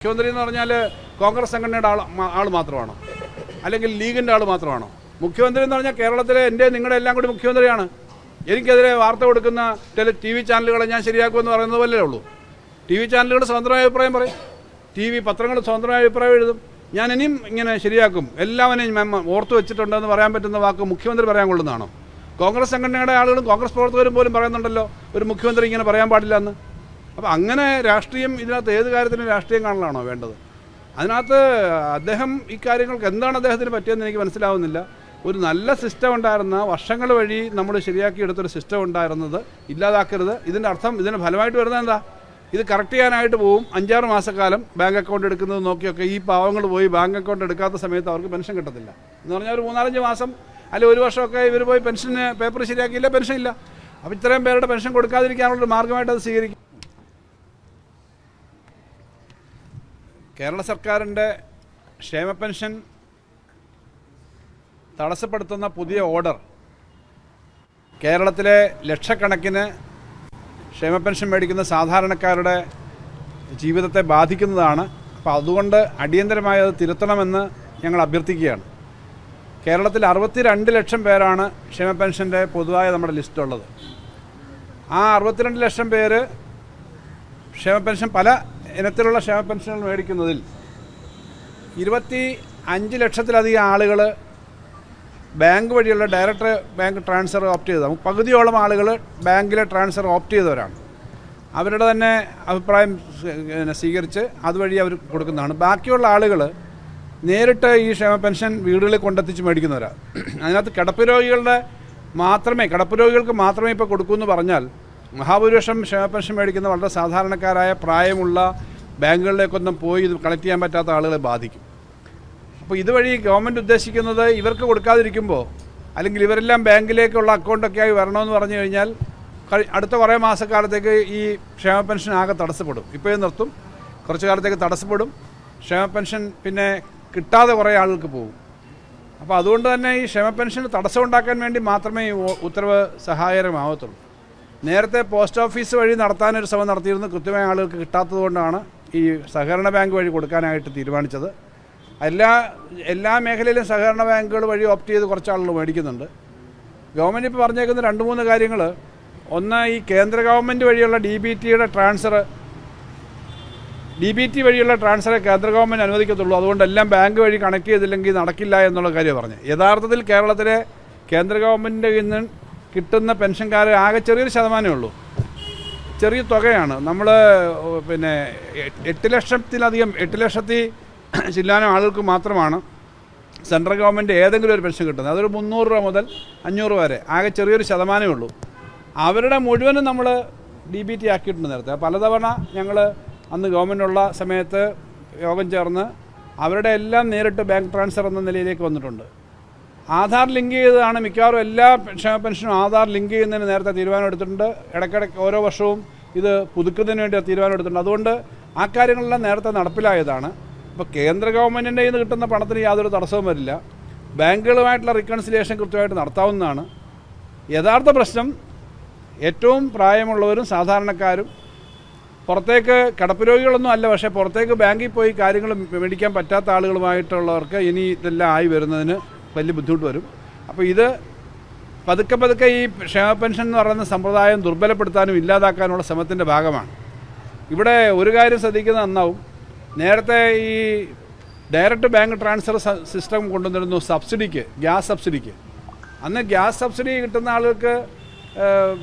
മുഖ്യമന്ത്രി എന്ന് പറഞ്ഞാൽ കോൺഗ്രസ് സംഘടനയുടെ ആൾ മാത്രമാണോ, അല്ലെങ്കിൽ ലീഗിൻ്റെ ആൾ മാത്രമാണോ? മുഖ്യമന്ത്രി എന്ന് പറഞ്ഞാൽ കേരളത്തിലെ എൻ്റെ നിങ്ങളുടെ എല്ലാം കൂടി മുഖ്യമന്ത്രിയാണ്. എനിക്കെതിരെ വാർത്ത കൊടുക്കുന്ന ടി വി ചാനലുകളെ ഞാൻ ശരിയാക്കുമെന്ന് പറയുന്നത് വല്ലേ ഉള്ളൂ. ടി വി ചാനലുകൾ സ്വതന്ത്രമായ അഭിപ്രായം പറയും, പത്രങ്ങൾ സ്വതന്ത്രമായ അഭിപ്രായം എഴുതും. ഞാൻ ഇനിയും ഇങ്ങനെ ശരിയാക്കും, എല്ലാവരെയും ഓർത്തു വെച്ചിട്ടുണ്ടെന്ന് പറയാൻ പറ്റുന്ന വാക്ക് മുഖ്യമന്ത്രി പറയാൻ കൊള്ളുന്നതാണോ? കോൺഗ്രസ് സംഘടനയുടെ ആളുകളും കോൺഗ്രസ് പ്രവർത്തകരും പോലും പറയുന്നുണ്ടല്ലോ ഒരു മുഖ്യമന്ത്രി ഇങ്ങനെ പറയാൻ പാടില്ല എന്ന്. അപ്പോൾ അങ്ങനെ രാഷ്ട്രീയം ഇതിനകത്ത് ഏത് കാര്യത്തിനും രാഷ്ട്രീയം കാണലാണോ വേണ്ടത്? അതിനകത്ത് അദ്ദേഹം ഈ കാര്യങ്ങൾക്ക് എന്താണ് അദ്ദേഹത്തിന് പറ്റിയെന്ന് എനിക്ക് മനസ്സിലാവുന്നില്ല. ഒരു നല്ല സിസ്റ്റം ഉണ്ടായിരുന്ന, വർഷങ്ങൾ വഴി നമ്മൾ ശരിയാക്കിയെടുത്തൊരു സിസ്റ്റം ഉണ്ടായിരുന്നത് ഇല്ലാതാക്കരുത്. ഇതിൻ്റെ അർത്ഥം ഇതിന് ഫലമായിട്ട് വരുന്നത് എന്താ? ഇത് കറക്റ്റ് ചെയ്യാനായിട്ട് പോവും. 5-6 മാസക്കാലം ബാങ്ക് അക്കൗണ്ട് എടുക്കുന്നത് നോക്കിയൊക്കെ ഈ പാവങ്ങൾ പോയി ബാങ്ക് അക്കൗണ്ട് എടുക്കാത്ത സമയത്ത് അവർക്ക് പെൻഷൻ കിട്ടത്തില്ല എന്ന് പറഞ്ഞാൽ ഒരു 3-4 മാസം അല്ലെങ്കിൽ 1 വർഷമൊക്കെ ഇവർ പോയി പെൻഷന് പേപ്പർ ശരിയാക്കിയില്ല, പെൻഷൻ ഇല്ല. അപ്പോൾ ഇത്രയും പേരുടെ പെൻഷൻ കൊടുക്കാതിരിക്കാനുള്ളൊരു മാർഗ്ഗമായിട്ട് അത് സ്വീകരിക്കും. കേരള സർക്കാരിൻ്റെ ക്ഷേമ പെൻഷൻ തടസ്സപ്പെടുത്തുന്ന പുതിയ ഓർഡർ കേരളത്തിലെ ലക്ഷക്കണക്കിന് ക്ഷേമ പെൻഷൻ മേടിക്കുന്ന സാധാരണക്കാരുടെ ജീവിതത്തെ ബാധിക്കുന്നതാണ്. അപ്പോൾ അതുകൊണ്ട് അടിയന്തരമായി അത് തിരുത്തണമെന്ന് ഞങ്ങൾ അഭ്യർത്ഥിക്കുകയാണ്. കേരളത്തിൽ 62 ലക്ഷം പേരാണ് ക്ഷേമ പെൻഷൻ്റെ പൊതുവായ നമ്മുടെ ലിസ്റ്റുള്ളത്. ആ 62 ലക്ഷം പേര് ക്ഷേമ പെൻഷൻ, പല ഇനത്തിലുള്ള ക്ഷേമ പെൻഷനുകൾ മേടിക്കുന്നതിൽ 25 ലക്ഷത്തിലധികം ആളുകൾ ബാങ്ക് വഴിയുള്ള ഡയറക്റ്റ് ബാങ്ക് ട്രാൻസ്ഫർ ഓപ്റ്റ് ചെയ്തതാണ്. പകുതിയോളം ആളുകൾ ബാങ്കിലെ ട്രാൻസ്ഫർ ഓപ്റ്റ് ചെയ്തവരാണ്. അവരുടെ തന്നെ അഭിപ്രായം സ്വീകരിച്ച് അതുവഴി അവർ കൊടുക്കുന്നതാണ്. ബാക്കിയുള്ള ആളുകൾ നേരിട്ട് ഈ ക്ഷേമ പെൻഷൻ വീടുകളിൽ കൊണ്ടെത്തിച്ച് മേടിക്കുന്നവരാണ്. അതിനകത്ത് കിടപ്പ് രോഗികൾക്ക് മാത്രമേ ഇപ്പോൾ കൊടുക്കൂ എന്ന് പറഞ്ഞാൽ മഹാഭൂരിപക്ഷം ക്ഷേമ പെൻഷൻ മേടിക്കുന്ന വളരെ സാധാരണക്കാരായ പ്രായമുള്ള ബാങ്കുകളിലേക്കൊന്നും പോയി ഇത് കളക്ട് ചെയ്യാൻ പറ്റാത്ത ആളുകളെ ബാധിക്കും. അപ്പോൾ ഇതുവഴി ഗവൺമെൻറ് ഉദ്ദേശിക്കുന്നത് ഇവർക്ക് കൊടുക്കാതിരിക്കുമ്പോൾ, അല്ലെങ്കിൽ ഇവരെല്ലാം ബാങ്കിലേക്കുള്ള അക്കൗണ്ടൊക്കെ ആയി വരണമെന്ന് പറഞ്ഞു കഴിഞ്ഞാൽ അടുത്ത കുറേ മാസക്കാലത്തേക്ക് ഈ ക്ഷേമ പെൻഷൻ ആകെ തടസ്സപ്പെടും. ഇപ്പോഴേ നിർത്തും, കുറച്ച് കാലത്തേക്ക് തടസ്സപ്പെടും. ക്ഷേമ പെൻഷൻ പിന്നെ കിട്ടാതെ കുറേ ആളുകൾക്ക് പോകും. അപ്പോൾ അതുകൊണ്ട് തന്നെ ഈ ക്ഷേമ പെൻഷന് തടസ്സം ഉണ്ടാക്കാൻ വേണ്ടി മാത്രമേ ഈ ഉത്തരവ് സഹായകരമാവത്തുള്ളൂ. നേരത്തെ പോസ്റ്റ് ഓഫീസ് വഴി നടത്താനൊരു ശ്രമം നടത്തിയിരുന്നു. കൃത്യമായ ആളുകൾക്ക് കിട്ടാത്തത് കൊണ്ടാണ് ഈ സഹകരണ ബാങ്ക് വഴി കൊടുക്കാനായിട്ട് തീരുമാനിച്ചത്. എല്ലാ മേഖലയിലും സഹകരണ ബാങ്കുകൾ വഴി ഓപ്റ്റ് ചെയ്ത് കുറച്ച് ആളുകൾ മേടിക്കുന്നുണ്ട്. ഗവൺമെൻറ് ഇപ്പോൾ പറഞ്ഞേക്കുന്ന 2-3 കാര്യങ്ങൾ. ഒന്ന്, ഈ കേന്ദ്ര ഗവൺമെൻറ് വഴിയുള്ള DBT വഴിയുള്ള ട്രാൻസ്ഫറെ കേന്ദ്ര ഗവൺമെൻറ് അനുവദിക്കത്തുള്ളൂ. അതുകൊണ്ട് എല്ലാം ബാങ്ക് വഴി കണക്ട് ചെയ്തില്ലെങ്കിൽ നടക്കില്ല എന്നുള്ള കാര്യം പറഞ്ഞു. യഥാർത്ഥത്തിൽ കേരളത്തിലെ കേന്ദ്ര ഗവൺമെൻറ്റിൻ്റെ നിന്ന് കിട്ടുന്ന പെൻഷൻകാർ ആകെ ചെറിയൊരു ശതമാനമേ ഉള്ളൂ. ചെറിയ തുകയാണ്. നമ്മൾ പിന്നെ 8 ലക്ഷത്തി ചില്ലാനം ആളുകൾക്ക് മാത്രമാണ് സെൻട്രൽ ഗവൺമെൻറ് ഏതെങ്കിലും ഒരു പെൻഷൻ കിട്ടുന്നത്. അതൊരു 300 രൂപ മുതൽ 500 വരെ, ആകെ ചെറിയൊരു ശതമാനമേ ഉള്ളൂ. അവരുടെ മുഴുവനും നമ്മൾ DBT ആക്കിയിട്ടുണ്ട് നേരത്തെ. പലതവണ ഞങ്ങൾ അന്ന് ഗവൺമെൻറ്റുള്ള സമയത്ത് യോഗം ചേർന്ന് അവരുടെ എല്ലാം നേരിട്ട് ബാങ്ക് ട്രാൻസ്ഫർ എന്ന നിലയിലേക്ക് വന്നിട്ടുണ്ട്. ആധാർ ലിങ്ക് ചെയ്തതാണ് മിക്കവാറും എല്ലാ ക്ഷേമ പെൻഷനും. ആധാർ ലിങ്ക് ചെയ്യുന്നതിന് നേരത്തെ തീരുമാനം എടുത്തിട്ടുണ്ട്. ഇടയ്ക്കിടയ്ക്ക് ഓരോ വർഷവും ഇത് പുതുക്കുന്നതിന് വേണ്ടി തീരുമാനം എടുത്തിട്ടുണ്ട്. അതുകൊണ്ട് ആ കാര്യങ്ങളെല്ലാം നേരത്തെ നടപ്പിലായതാണ്. ഇപ്പോൾ കേന്ദ്ര ഗവൺമെൻറ്റിൻ്റെ കയ്യിൽ നിന്ന് കിട്ടുന്ന പണത്തിന് യാതൊരു തടസ്സവും വരില്ല. ബാങ്കുകളുമായിട്ടുള്ള റീകൺസിലിയേഷൻ കൃത്യമായിട്ട് നടത്താവുന്നതാണ്. യഥാർത്ഥ പ്രശ്നം ഏറ്റവും പ്രായമുള്ളവരും സാധാരണക്കാരും, പുറത്തേക്ക് കിടപ്പ് രോഗികളൊന്നും അല്ല, പക്ഷേ പുറത്തേക്ക് ബാങ്കിൽ പോയി കാര്യങ്ങൾ മേടിക്കാൻ പറ്റാത്ത ആളുകളുമായിട്ടുള്ളവർക്ക് ഇനി ഇതെല്ലാം ആയി വരുന്നതിന് വലിയ ബുദ്ധിമുട്ട് വരും. അപ്പോൾ ഇത് പതുക്കെ ഈ ക്ഷേമ പെൻഷൻ എന്ന് പറയുന്ന സമ്പ്രദായം ദുർബലപ്പെടുത്താനും ഇല്ലാതാക്കാനുള്ള ശ്രമത്തിൻ്റെ ഭാഗമാണ്. ഇവിടെ ഒരു കാര്യം ശ്രദ്ധിക്കുന്നത് നന്നാവും. നേരത്തെ ഈ ഡയറക്റ്റ് ബാങ്ക് ട്രാൻസ്ഫർ സിസ്റ്റം കൊണ്ടുവന്നിരുന്നു ഗ്യാസ് സബ്സിഡിക്ക്. അന്ന് ഗ്യാസ് സബ്സിഡി കിട്ടുന്ന ആളുകൾക്ക്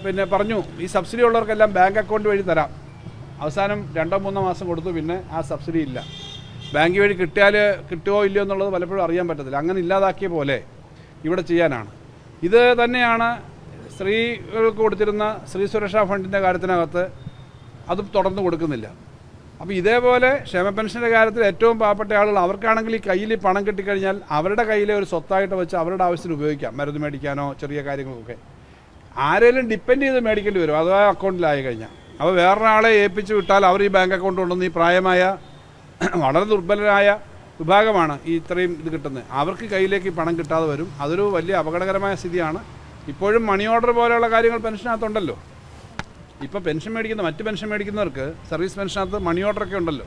പിന്നെ പറഞ്ഞു ഈ സബ്സിഡി ഉള്ളവർക്കെല്ലാം ബാങ്ക് അക്കൗണ്ട് വഴി തരാം. അവസാനം 2-3 മാസം കൊടുത്തു, പിന്നെ ആ സബ്സിഡി ഇല്ല. ബാങ്ക് വഴി കിട്ടുമോ ഇല്ലയോ എന്നുള്ളത് പലപ്പോഴും അറിയാൻ പറ്റത്തില്ല. അങ്ങനെ ഇല്ലാതാക്കിയ പോലെ ഇവിടെ ചെയ്യാനാണ്. ഇത് തന്നെയാണ് സ്ത്രീകൾക്ക് കൊടുത്തിരുന്ന സ്ത്രീ സുരക്ഷാ ഫണ്ടിൻ്റെ കാര്യത്തിനകത്ത്, അതും തുടർന്ന് കൊടുക്കുന്നില്ല. അപ്പോൾ ഇതേപോലെ ക്ഷേമ പെൻഷൻ്റെ കാര്യത്തിൽ ഏറ്റവും പാവപ്പെട്ട ആളുകൾ, അവർക്കാണെങ്കിൽ ഈ കയ്യിൽ പണം കിട്ടിക്കഴിഞ്ഞാൽ അവരുടെ കയ്യിലെ ഒരു സ്വത്തായിട്ട് വെച്ച് അവരുടെ ആവശ്യത്തിന് ഉപയോഗിക്കാം, മരുന്ന് മേടിക്കാനോ ചെറിയ കാര്യങ്ങളൊക്കെ. ആരെങ്കിലും ഡിപ്പെൻഡ് ചെയ്ത് മേടിക്കേണ്ടി വരും അഥവാ അക്കൗണ്ടിലായി കഴിഞ്ഞാൽ. അപ്പോൾ വേറൊരാളെ ഏൽപ്പിച്ച് വിട്ടാൽ അവർ ഈ ബാങ്ക് അക്കൗണ്ട് കൊണ്ടുവന്ന് ഈ പ്രായമായ വളരെ ദുർബലരായ വിഭാഗമാണ് ഈ ഇത്രയും ഇത് കിട്ടുന്നത്. അവർക്ക് കയ്യിലേക്ക് പണം കിട്ടാതെ വരും. അതൊരു വലിയ അപകടകരമായ സ്ഥിതിയാണ്. ഇപ്പോഴും മണി ഓർഡർ പോലെയുള്ള കാര്യങ്ങൾ പെൻഷനകത്തുണ്ടല്ലോ. ഇപ്പോൾ മറ്റ് പെൻഷൻ മേടിക്കുന്നവർക്ക് സർവീസ് പെൻഷനകത്ത് മണി ഓർഡറൊക്കെ ഉണ്ടല്ലോ.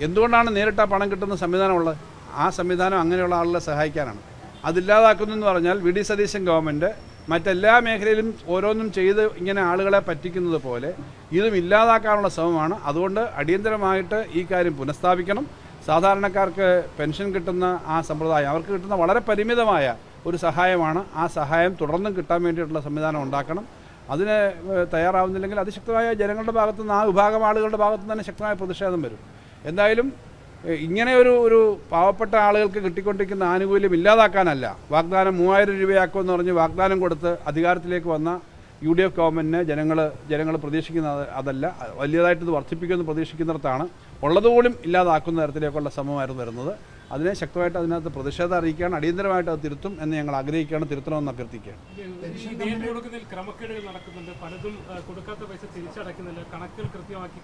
എന്തുകൊണ്ടാണ് നേരിട്ട് ആ പണം കിട്ടുന്ന സംവിധാനമുള്ളത്? ആ സംവിധാനം അങ്ങനെയുള്ള ആളുകളെ സഹായിക്കാനാണ്. അതില്ലാതാക്കുന്നു എന്ന് പറഞ്ഞാൽ വി ഡി സതീശൻ ഗവൺമെൻറ് മറ്റെല്ലാ മേഖലയിലും ഓരോന്നും ചെയ്ത് ഇങ്ങനെ ആളുകളെ പറ്റിക്കുന്നത് പോലെ ഇതും ഇല്ലാതാക്കാനുള്ള ശ്രമമാണ്. അതുകൊണ്ട് അടിയന്തരമായിട്ട് ഈ കാര്യം പുനഃസ്ഥാപിക്കണം. സാധാരണക്കാർക്ക് പെൻഷൻ കിട്ടുന്ന ആ സമ്പ്രദായം അവർക്ക് കിട്ടുന്ന വളരെ പരിമിതമായ ഒരു സഹായമാണ്. ആ സഹായം തുടർന്നും കിട്ടാൻ വേണ്ടിയിട്ടുള്ള സംവിധാനം ഉണ്ടാക്കണം. അതിന് തയ്യാറാവുന്നില്ലെങ്കിൽ അതിശക്തമായ ജനങ്ങളുടെ ഭാഗത്തു നിന്ന്, ആ വിഭാഗം ആളുകളുടെ ഭാഗത്തു നിന്ന് തന്നെ ശക്തമായ പ്രതിഷേധം വരും. എന്തായാലും ഇങ്ങനെ ഒരു പാവപ്പെട്ട ആളുകൾക്ക് കിട്ടിക്കൊണ്ടിരിക്കുന്ന ആനുകൂല്യം ഇല്ലാതാക്കാനല്ല, വാഗ്ദാനം 3000 രൂപയാക്കുമെന്ന് പറഞ്ഞ് വാഗ്ദാനം കൊടുത്ത് അധികാരത്തിലേക്ക് വന്ന UDF ഗവൺമെൻറ്റിനെ ജനങ്ങൾ പ്രതീക്ഷിക്കുന്നത് അതല്ല, വലിയതായിട്ട് ഇത് വർദ്ധിപ്പിക്കുമെന്ന് പ്രതീക്ഷിക്കുന്നിടത്താണ് ഉള്ളതുപോലും ഇല്ലാതാക്കുന്ന തരത്തിലേക്കുള്ള ശ്രമമായിരുന്നു വരുന്നത്. അതിനെ ശക്തമായിട്ട് അതിനകത്ത് പ്രതിഷേധം അറിയിക്കുകയാണ്. അടിയന്തരമായിട്ട് അത് തിരുത്തും എന്ന് ഞങ്ങൾ ആഗ്രഹിക്കുകയാണ്, തിരുത്തണമെന്ന് അഭ്യർത്ഥിക്കുകയാണ്. ക്രമക്കേടുകൾ നടക്കുന്നുണ്ട്, പലതും കൊടുക്കാത്ത പൈസ തിരിച്ചടയ്ക്കുന്നില്ല, കണക്കുകൾ കൃത്യമാക്കി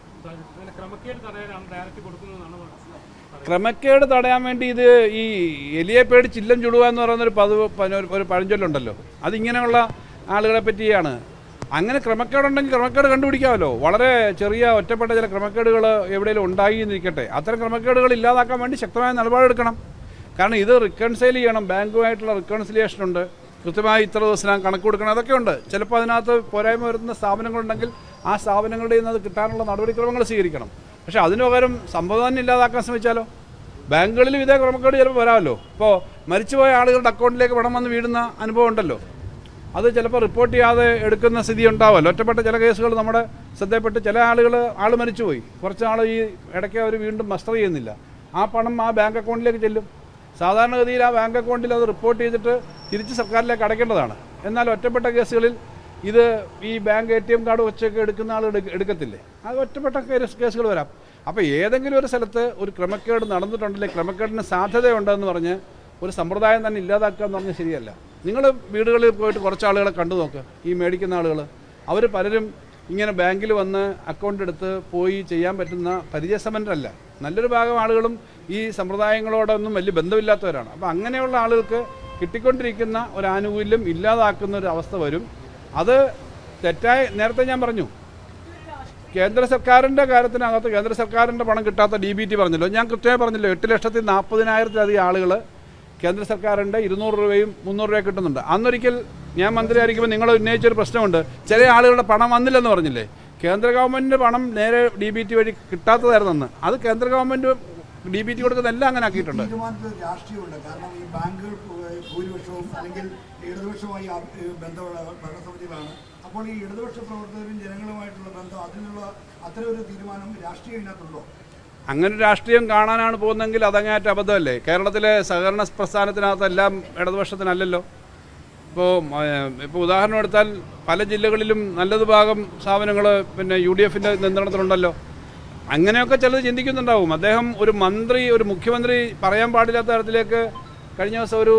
ക്രമക്കേട് തടയാനാണ് ഡയറക്റ്റ് കൊടുക്കുന്നതെന്നാണ് പറയുന്നത്. ക്രമക്കേട് തടയാൻ വേണ്ടി ഇത് ഈ എലിയെ പേടി ചില്ലം ചുടുക എന്ന് പറയുന്നൊരു ഒരു പഴഞ്ചൊല്ലുണ്ടല്ലോ, അതിങ്ങനെയുള്ള ആളുകളെ പറ്റിയാണ്. അങ്ങനെ ക്രമക്കേടുണ്ടെങ്കിൽ ക്രമക്കേട് കണ്ടുപിടിക്കാമല്ലോ. വളരെ ചെറിയ ഒറ്റപ്പെട്ട ചില ക്രമക്കേടുകൾ എവിടെയെങ്കിലും ഉണ്ടായി എന്നിരിക്കട്ടെ, അത്തരം ക്രമക്കേടുകൾ ഇല്ലാതാക്കാൻ വേണ്ടി ശക്തമായ നിലപാടെടുക്കണം. കാരണം ഇത് റിക്കൺസൈൽ ചെയ്യണം, ബാങ്കുമായിട്ടുള്ള റിക്കൺസിലിയേഷൻ ഉണ്ട്, കൃത്യമായി ഇത്ര ദിവസം കണക്ക് കൊടുക്കണം, അതൊക്കെ ഉണ്ട്. ചിലപ്പോൾ അതിനകത്ത് പോരായ്മ വരുന്ന സ്ഥാപനങ്ങളുണ്ടെങ്കിൽ ആ സ്ഥാപനങ്ങളുടെ നിന്ന് അത് കിട്ടാനുള്ള നടപടിക്രമങ്ങൾ സ്വീകരിക്കണം. പക്ഷേ അതിന് പകരം സംഭവം തന്നെ ഇല്ലാതാക്കാൻ ശ്രമിച്ചാലോ? ബാങ്കുകളിലും ഇതേ ക്രമക്കേട് ചിലപ്പോൾ വരാമല്ലോ. ഇപ്പോൾ മരിച്ചുപോയ ആളുകളുടെ അക്കൗണ്ടിലേക്ക് പണം വന്ന് വീഴുന്ന അനുഭവം ഉണ്ടല്ലോ, അത് ചിലപ്പോൾ റിപ്പോർട്ട് ചെയ്യാതെ എടുക്കുന്ന സ്ഥിതി ഉണ്ടാവുമല്ലോ. ഒറ്റപ്പെട്ട ചില കേസുകൾ നമ്മുടെ ശ്രദ്ധയിൽപ്പെട്ട് ചില ആൾ മരിച്ചുപോയി, കുറച്ച് നാൾ ഈ ഇടയ്ക്ക് അവർ വീണ്ടും മസ്റ്റർ ചെയ്യുന്നില്ല, ആ പണം ആ ബാങ്ക് അക്കൗണ്ടിലേക്ക് ചെല്ലും. സാധാരണഗതിയിൽ ആ ബാങ്ക് അക്കൗണ്ടിൽ അത് റിപ്പോർട്ട് ചെയ്തിട്ട് തിരിച്ച് സർക്കാരിലേക്ക് അടയ്ക്കേണ്ടതാണ്. എന്നാൽ ഒറ്റപ്പെട്ട കേസുകളിൽ ഇത് ഈ ബാങ്ക് ATM കാർഡ് വെച്ചൊക്കെ എടുക്കുന്ന ആൾ എടുക്കത്തില്ലേ, അത് ഒറ്റപ്പെട്ട കേസുകൾ വരാം. അപ്പോൾ ഏതെങ്കിലും ഒരു സ്ഥലത്ത് ഒരു ക്രമക്കേട് നടന്നിട്ടുണ്ടെങ്കിൽ ക്രമക്കേടിന് സാധ്യതയുണ്ടെന്ന് പറഞ്ഞ് ഒരു സമ്പ്രദായം തന്നെ ഇല്ലാതാക്കുക എന്ന് പറഞ്ഞാൽ ശരിയല്ല. നിങ്ങൾ വീടുകളിൽ പോയിട്ട് കുറച്ച് ആളുകളെ കണ്ടു നോക്കുക, ഈ മേടിക്കുന്ന ആളുകൾ അവർ പലരും ഇങ്ങനെ ബാങ്കിൽ വന്ന് അക്കൗണ്ട് എടുത്ത് പോയി ചെയ്യാൻ പറ്റുന്ന പരിചയസമ്പന്നരല്ല. നല്ലൊരു ഭാഗം ആളുകളും ഈ സമ്പ്രദായങ്ങളോടൊന്നും വലിയ ബന്ധമില്ലാത്തവരാണ്. അപ്പോൾ അങ്ങനെയുള്ള ആളുകൾക്ക് കിട്ടിക്കൊണ്ടിരിക്കുന്ന ഒരു ആനുകൂല്യം ഇല്ലാതാക്കുന്ന ഒരു അവസ്ഥ വരും. അത് തെറ്റായി നേരത്തെ ഞാൻ പറഞ്ഞു, കേന്ദ്ര സർക്കാരിൻ്റെ കാര്യത്തിനകത്ത് കേന്ദ്ര സർക്കാരിൻ്റെ പണം കിട്ടാത്ത DBT പറഞ്ഞല്ലോ, ഞാൻ കൃത്യമായി പറഞ്ഞല്ലോ, 8,40,000-ലധികം ആളുകൾ കേന്ദ്ര സർക്കാരിൻ്റെ 200 രൂപയും 300 രൂപയും കിട്ടുന്നുണ്ട്. അന്നൊരിക്കൽ ഞാൻ മന്ത്രിയായിരിക്കുമ്പോൾ നിങ്ങൾ ഉന്നയിച്ചൊരു പ്രശ്നമുണ്ട്, ചില ആളുകളുടെ പണം വന്നില്ലെന്ന് പറഞ്ഞില്ലേ. കേന്ദ്ര ഗവൺമെൻറ്റിൻ്റെ പണം നേരെ DBT വഴി കിട്ടാത്തതായിരുന്നു. അത് കേന്ദ്ര ഗവൺമെൻറ് DBT കൊടുക്കുന്നതെല്ലാം അങ്ങനെ ആക്കിയിട്ടുണ്ട്. രാഷ്ട്രീയമുണ്ട്. കാരണം ഈ ബാങ്കുകൾ ഭൂരിപക്ഷവും അല്ലെങ്കിൽ ഇടതുപക്ഷമായി ബന്ധമുള്ള ഭരണസമിതികളാണ്. അപ്പോൾ ഈ ഇടതുപക്ഷ പ്രവർത്തകരും ജനങ്ങളുമായിട്ടുള്ള ബന്ധം, അതിനുള്ള അത്തരമൊരു തീരുമാനം രാഷ്ട്രീയം ഇതിനകത്തുണ്ടോ? അങ്ങനെ രാഷ്ട്രീയം കാണാനാണ് പോകുന്നതെങ്കിൽ അതങ്ങേറ്റ അബദ്ധമല്ലേ. കേരളത്തിലെ സഹകരണ പ്രസ്ഥാനത്തിനകത്തെല്ലാം ഇടതുപക്ഷത്തിനല്ലല്ലോ. ഇപ്പോൾ ഉദാഹരണം എടുത്താൽ പല ജില്ലകളിലും നല്ലത് ഭാഗം സ്ഥാപനങ്ങൾ പിന്നെ UDFൻ്റെ നിയന്ത്രണത്തിലുണ്ടല്ലോ. അങ്ങനെയൊക്കെ ചിലത് ചിന്തിക്കുന്നുണ്ടാവും. അദ്ദേഹം ഒരു മുഖ്യമന്ത്രി പറയാൻ പാടില്ലാത്ത തരത്തിലേക്ക് കഴിഞ്ഞ ദിവസം ഒരു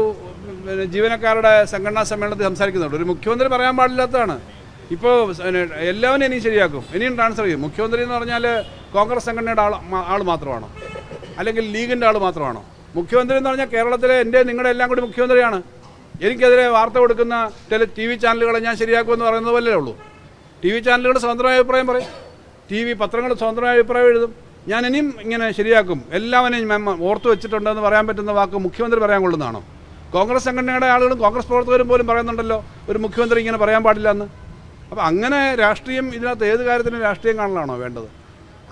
ജീവനക്കാരുടെ സംഘടനാ സമ്മേളനത്തിൽ സംസാരിക്കുന്നുണ്ട്. ഒരു മുഖ്യമന്ത്രി പറയാൻ പാടില്ലാത്തതാണ്. ഇപ്പോൾ എല്ലാവരും ഇനിയും ശരിയാക്കും, ഇനിയും ട്രാൻസ്ഫർ ചെയ്യും. മുഖ്യമന്ത്രി എന്ന് പറഞ്ഞാൽ കോൺഗ്രസ് സംഘടനയുടെ ആൾ മാത്രമാണോ, അല്ലെങ്കിൽ ലീഗിൻ്റെ ആൾ മാത്രമാണോ? മുഖ്യമന്ത്രി എന്ന് പറഞ്ഞാൽ കേരളത്തിലെ നിങ്ങളുടെ എല്ലാം കൂടി മുഖ്യമന്ത്രിയാണ്. എനിക്കെതിരെ വാർത്ത കൊടുക്കുന്ന TV ചാനലുകളെ ഞാൻ ശരിയാക്കുമെന്ന് പറയുന്നത് പോലേ ഉള്ളൂ. TV ചാനലുകൾ സ്വതന്ത്രമായ അഭിപ്രായം പറയും, പത്രങ്ങൾ സ്വതന്ത്രമായ അഭിപ്രായം എഴുതും. ഞാൻ ഇനിയും ഇങ്ങനെ ശരിയാക്കും, എല്ലാവരെയും ഓർത്തു വെച്ചിട്ടുണ്ടെന്ന് പറയാൻ പറ്റുന്ന വാക്ക് മുഖ്യമന്ത്രി പറയാൻ കൊള്ളുന്നതാണോ? കോൺഗ്രസ് സംഘടനയുടെ ആളുകളും കോൺഗ്രസ് പ്രവർത്തകരും പോലും പറയുന്നുണ്ടല്ലോ ഒരു മുഖ്യമന്ത്രി ഇങ്ങനെ പറയാൻ പാടില്ല എന്ന്. അപ്പോൾ അങ്ങനെ രാഷ്ട്രീയം ഇതിനകത്ത് ഏത് കാര്യത്തിനും രാഷ്ട്രീയം കാണലാണോ വേണ്ടത്?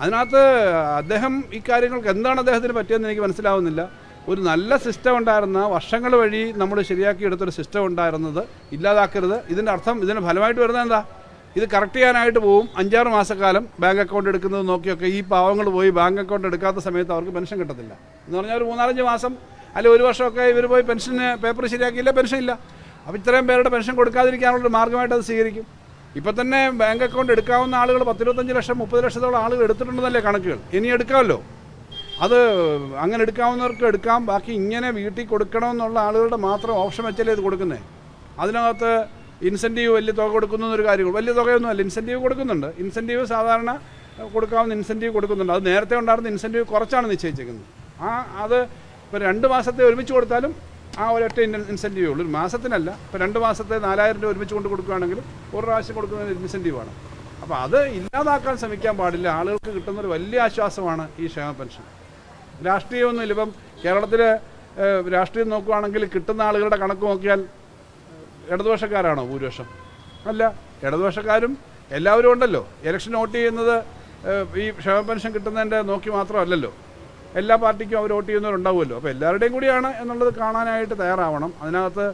അതിനകത്ത് അദ്ദേഹം ഈ കാര്യങ്ങൾക്ക് എന്താണ് അദ്ദേഹത്തിന് പറ്റിയെന്ന് എനിക്ക് മനസ്സിലാവുന്നില്ല. ഒരു നല്ല സിസ്റ്റം ഉണ്ടായിരുന്ന, വർഷങ്ങൾ വഴി നമ്മൾ ശരിയാക്കിയെടുത്തൊരു സിസ്റ്റം ഉണ്ടായിരുന്നത് ഇല്ലാതാക്കരുത്. ഇതിൻ്റെ അർത്ഥം, ഇതിന് ഫലമായിട്ട് വരുന്നത് എന്താ? ഇത് കറക്റ്റ് ചെയ്യാനായിട്ട് പോവും. 5-6 മാസക്കാലം ബാങ്ക് അക്കൗണ്ട് എടുക്കുന്നത് നോക്കിയൊക്കെ ഈ പാവങ്ങൾ പോയി ബാങ്ക് അക്കൗണ്ട് എടുക്കാത്ത സമയത്ത് അവർക്ക് പെൻഷൻ കിട്ടത്തില്ല എന്ന് പറഞ്ഞാൽ ഒരു 3-4 മാസം അല്ലെങ്കിൽ 1 വർഷമൊക്കെ ഇവർ പോയി പെൻഷന് പേപ്പർ ശരിയാക്കിയില്ല, പെൻഷൻ ഇല്ല. അപ്പോൾ ഇത്രയും പേരുടെ പെൻഷൻ കൊടുക്കാതിരിക്കാനുള്ളൊരു മാർഗ്ഗമായിട്ട് അത് സ്വീകരിക്കും. ഇപ്പോൾ തന്നെ ബാങ്ക് അക്കൗണ്ട് എടുക്കാവുന്ന ആളുകൾ 10-25 ലക്ഷം 30 ലക്ഷത്തോളം ആളുകൾ എടുത്തിട്ടുണ്ടെന്നല്ലേ കണക്കുകൾ. ഇനി എടുക്കാമല്ലോ. അത് അങ്ങനെ എടുക്കാവുന്നവർക്ക് എടുക്കാം. ബാക്കി ഇങ്ങനെ വീട്ടിൽ കൊടുക്കണമെന്നുള്ള ആളുകളുടെ മാത്രം ഓപ്ഷൻ വെച്ചല്ലേ ഇത് കൊടുക്കുന്നത്. അതിനകത്ത് ഇൻസെൻറ്റീവ് വലിയ തുക കൊടുക്കുന്നു എന്നൊരു കാര്യങ്ങൾ, വലിയ തുകയൊന്നുമല്ല, ഇൻസെൻറ്റീവ് കൊടുക്കുന്നുണ്ട്. ഇൻസെൻറ്റീവ് സാധാരണ കൊടുക്കാവുന്ന ഇൻസെൻറ്റീവ് കൊടുക്കുന്നുണ്ട്. അത് നേരത്തെ ഉണ്ടായിരുന്ന ഇൻസെൻറ്റീവ് കുറച്ചാണ് നിശ്ചയിച്ചിരിക്കുന്നത്. അത് ഇപ്പോൾ 2 മാസത്തെ ഒരുമിച്ച് കൊടുത്താലും ആ ഒരൊറ്റ ഇൻസെൻറ്റീവേ ഉള്ളൂ, ഒരു മാസത്തിനല്ല. ഇപ്പോൾ 2 മാസത്തെ 4,000 രൂപ ഒരുമിച്ച് കൊണ്ട് കൊടുക്കുകയാണെങ്കിൽ ഒരു പ്രാവശ്യം കൊടുക്കുന്നതിന് ഇൻസെൻറ്റീവാണ്. അപ്പോൾ അത് ഇല്ലാതാക്കാൻ ശ്രമിക്കാൻ പാടില്ല. ആളുകൾക്ക് കിട്ടുന്നൊരു വലിയ ആശ്വാസമാണ് ഈ ക്ഷേമ പെൻഷൻ. രാഷ്ട്രീയമൊന്നുമില്ല. ഇപ്പം കേരളത്തിൽ രാഷ്ട്രീയം നോക്കുകയാണെങ്കിൽ കിട്ടുന്ന ആളുകളുടെ കണക്ക് നോക്കിയാൽ ഇടതുപക്ഷക്കാരാണോ ഭൂരിപക്ഷം? അല്ല, ഇടതുപക്ഷക്കാരും എല്ലാവരും ഉണ്ടല്ലോ. ഇലക്ഷൻ വോട്ട് ചെയ്യുന്നത് ഈ ക്ഷേമ പെൻഷൻ കിട്ടുന്നതിൻ്റെ നോക്കി മാത്രമല്ലല്ലോ, എല്ലാ പാർട്ടിക്കും അവർ വോട്ട് ചെയ്യുന്നവരുണ്ടാവുമല്ലോ. അപ്പോൾ എല്ലാവരുടെയും കൂടിയാണ് എന്നുള്ളത് കാണാനായിട്ട് തയ്യാറാവണം. അതിനകത്ത്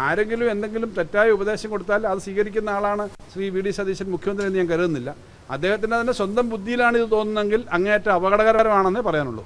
ആരെങ്കിലും എന്തെങ്കിലും തെറ്റായ ഉപദേശം കൊടുത്താൽ അത് സ്വീകരിക്കുന്ന ആളാണ് ശ്രീ വി.ഡി. സതീശൻ മുഖ്യമന്ത്രി എന്ന് ഞാൻ കരുതുന്നില്ല. അദ്ദേഹത്തിൻ്റെ തന്നെ സ്വന്തം ബുദ്ധിയിലാണ് ഇത് തോന്നുന്നതെങ്കിൽ അങ്ങേയറ്റം അപകടകരമാണെന്നേ പറയാനുള്ളൂ.